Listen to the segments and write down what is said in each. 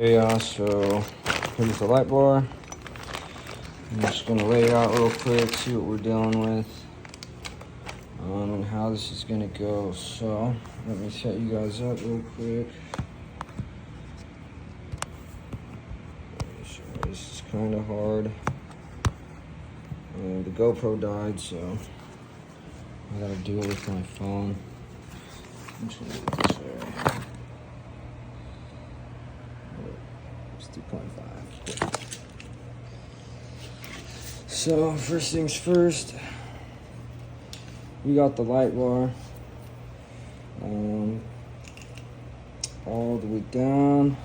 Yeah, so here's the light bar. I'm just gonna lay it out real quick, see what we're dealing with, and how this is gonna go. So let me set you guys up real quick. So this is kind of hard. The GoPro died, so I gotta do it with my phone. I'm just gonna put this way. It's 2.5. So first things first, we got the light bar all the way down.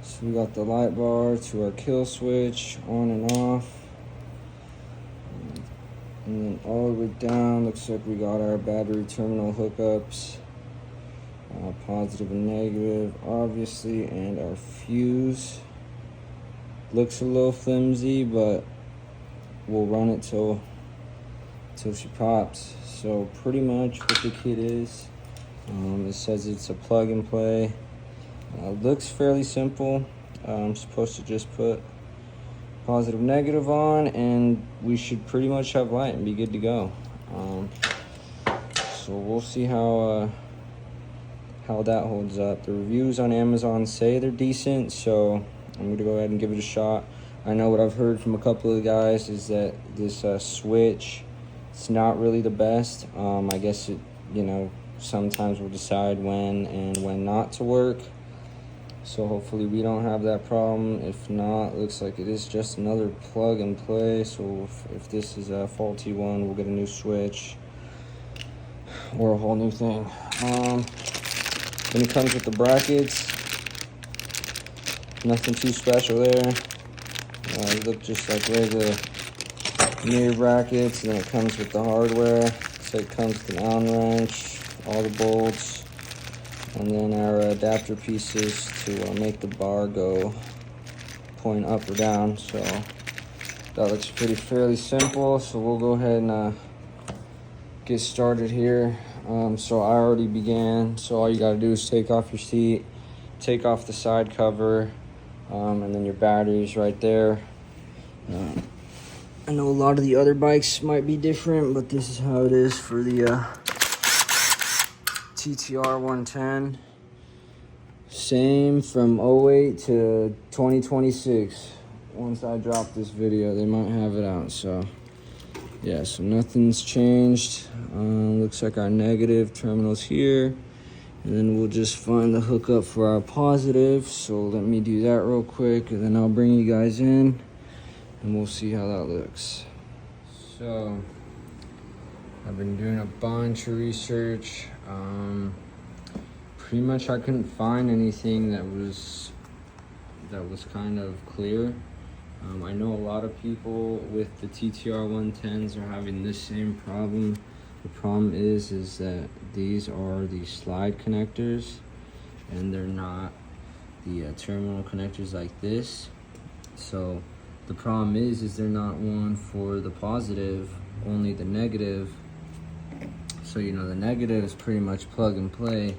So we got the light bar to our kill switch on and off. And then all the way down, looks like we got our battery terminal hookups, positive and negative, obviously, and our fuse. Looks a little flimsy, but we'll run it till she pops. So pretty much what the kit is, it says it's a plug and play. Looks fairly simple. I'm supposed to just put positive negative on and we should pretty much have light and be good to go. So we'll see how that holds up. The reviews on Amazon say they're decent, so I'm gonna go ahead and give it a shot. I know what I've heard from a couple of guys is that this switch, it's not really the best. I guess it, sometimes we'll decide when and when not to work. So hopefully we don't have that problem. If not, looks like it is just another plug and play. So if this is a faulty one, we'll get a new switch or a whole new thing. Then it comes with the brackets. Nothing too special there. They look just like regular mirror brackets. And then it comes with the hardware. So it comes with an Allen wrench, all the bolts, and then our adapter pieces to make the bar go point up or down. So that looks fairly simple. So we'll go ahead and get started here. So I already began. So all you gotta do is take off your seat, take off the side cover, and then your battery's right there. I know a lot of the other bikes might be different, but this is how it is for the TTR 110. Same from 08 to 2026. Once I drop this video, they might have it out. So yeah, so nothing's changed. Looks like our negative terminal's here, and then we'll just find the hookup for our positive. So let me do that real quick, and then I'll bring you guys in and we'll see how that looks. So I've been doing a bunch of research. Pretty much I couldn't find anything that was kind of clear. I know a lot of people with the TTR 110s are having this same problem. The problem is that these are the slide connectors and they're not the terminal connectors like this. So the problem is they're not one for the positive, only the negative. So the negative is pretty much plug and play,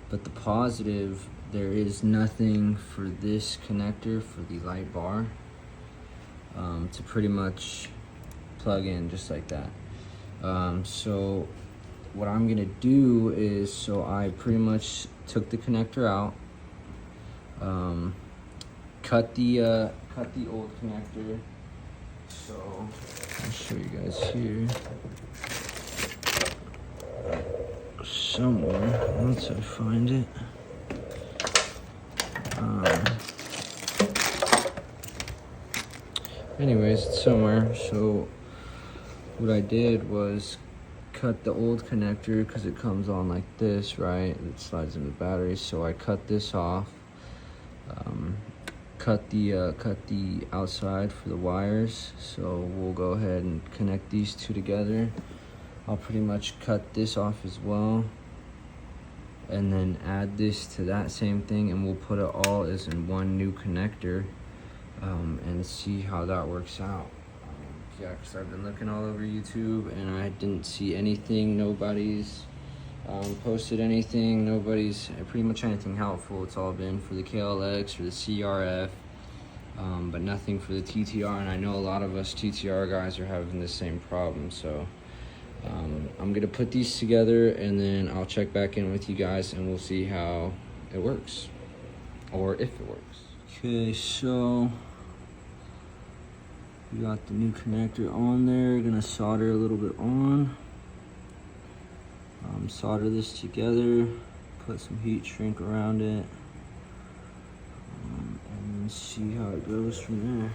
but the positive, there is nothing for this connector for the light bar to pretty much plug in just like that. So what I'm gonna do is, so I pretty much took the connector out, cut the old connector. So I'll show you guys here somewhere once I find it. Anyways, it's somewhere. So what I did was cut the old connector because it comes on like this, right? It slides into the battery. So I cut this off. Cut the outside for the wires. So we'll go ahead and connect these two together. I'll pretty much cut this off as well, and then add this to that same thing, and we'll put it all as in one new connector, and see how that works out. Yeah, because I've been looking all over YouTube and I didn't see anything. Nobody's posted anything. Nobody's pretty much anything helpful. It's all been for the KLX or the CRF, but nothing for the TTR. And I know a lot of us TTR guys are having the same problem. So I'm gonna put these together and then I'll check back in with you guys and we'll see how it works, or if it works. Okay, so we got the new connector on there. Gonna solder a little bit on. Solder this together, put some heat shrink around it, and then see how it goes from there.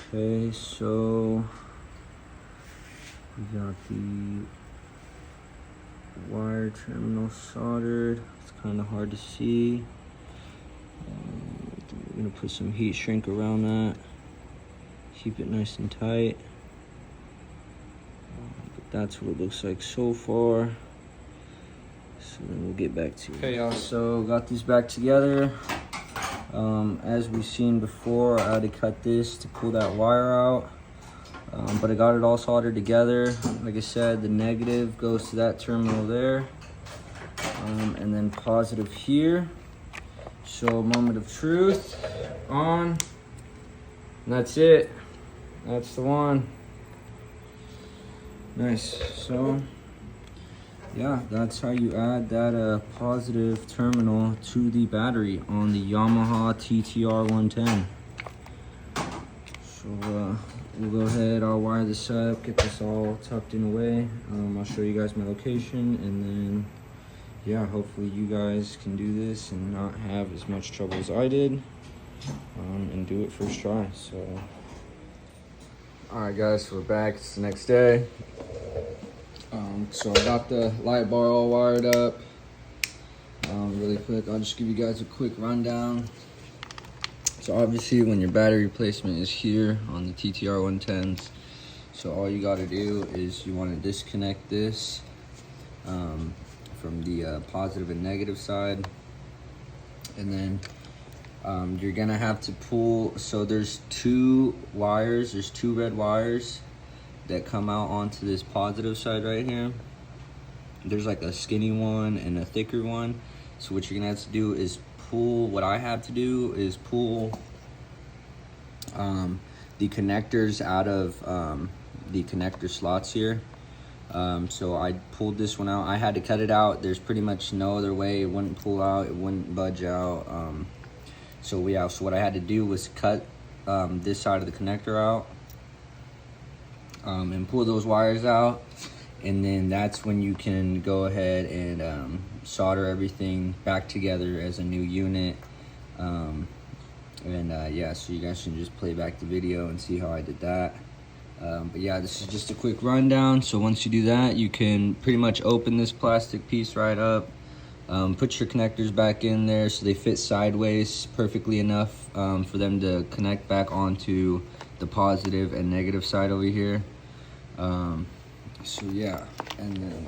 Okay, so we got the wire terminal soldered. It's kind of hard to see. We're gonna put some heat shrink around that. Keep it nice and tight. But that's what it looks like so far. So then we'll get back to it. Okay, y'all, so got these back together. As we've seen before, I had to cut this to pull that wire out. But I got it all soldered together. Like I said, the negative goes to that terminal there. And then positive here. So moment of truth on. And that's it. That's the one. Nice. So yeah, that's how you add that positive terminal to the battery on the Yamaha TTR 110. So we'll go ahead, I'll wire this up, get this all tucked in away. I'll show you guys my location, and then yeah, hopefully you guys can do this and not have as much trouble as I did, and do it first try. So all right guys, so we're back. It's the next day. So I got the light bar all wired up. Really quick, I'll just give you guys a quick rundown. So obviously when your battery replacement is here on the TTR 110s, so all you got to do is you want to disconnect this from the positive and negative side, and then you're gonna have to pull. So there's two red wires that come out onto this positive side right here. There's like a skinny one and a thicker one. So what you're gonna have to do is pull, what I have to do is pull the connectors out of the connector slots here. So I pulled this one out. I had to cut it out. There's pretty much no other way. It wouldn't pull out, it wouldn't budge out. So what I had to do was cut this side of the connector out, and pull those wires out, and then that's when you can go ahead and solder everything back together as a new unit. Yeah, so you guys can just play back the video and see how I did that. But yeah, this is just a quick rundown. So once you do that, you can pretty much open this plastic piece right up, put your connectors back in there so they fit sideways perfectly enough for them to connect back onto the positive and negative side over here. So yeah, and then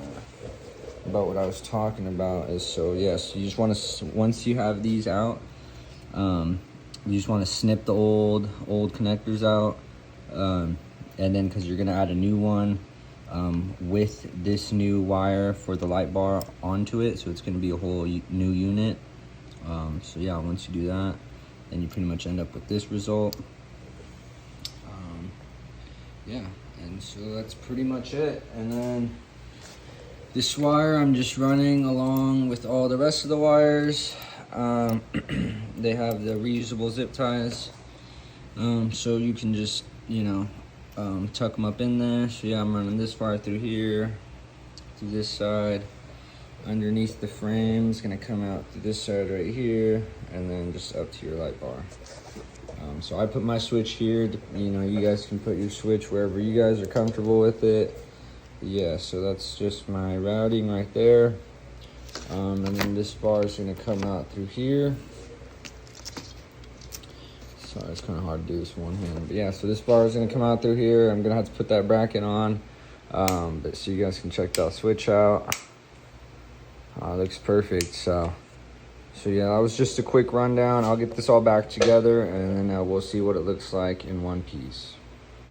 about what I was talking about is, so yes, you just want to, once you have these out, you just want to snip the old connectors out, and then because you're gonna add a new one with this new wire for the light bar onto it, so it's gonna be a whole new unit. So yeah, once you do that, then you pretty much end up with this result. Yeah, and so that's pretty much it. And then this wire I'm just running along with all the rest of the wires. They have the reusable zip ties, so you can just, you know, tuck them up in there. So yeah, I'm running this wire through here, to this side, underneath the frame. It's gonna come out to this side right here, and then just up to your light bar. So I put my switch here. You know, you guys can put your switch wherever you guys are comfortable with it. Yeah, so that's just my routing right there. And then this bar is gonna come out through here. Sorry, it's kind of hard to do this one hand. But yeah, so this bar is gonna come out through here. I'm gonna have to put that bracket on. But so you guys can check that switch out. It looks perfect. So So yeah, that was just a quick rundown. I'll get this all back together, and then we'll see what it looks like in one piece.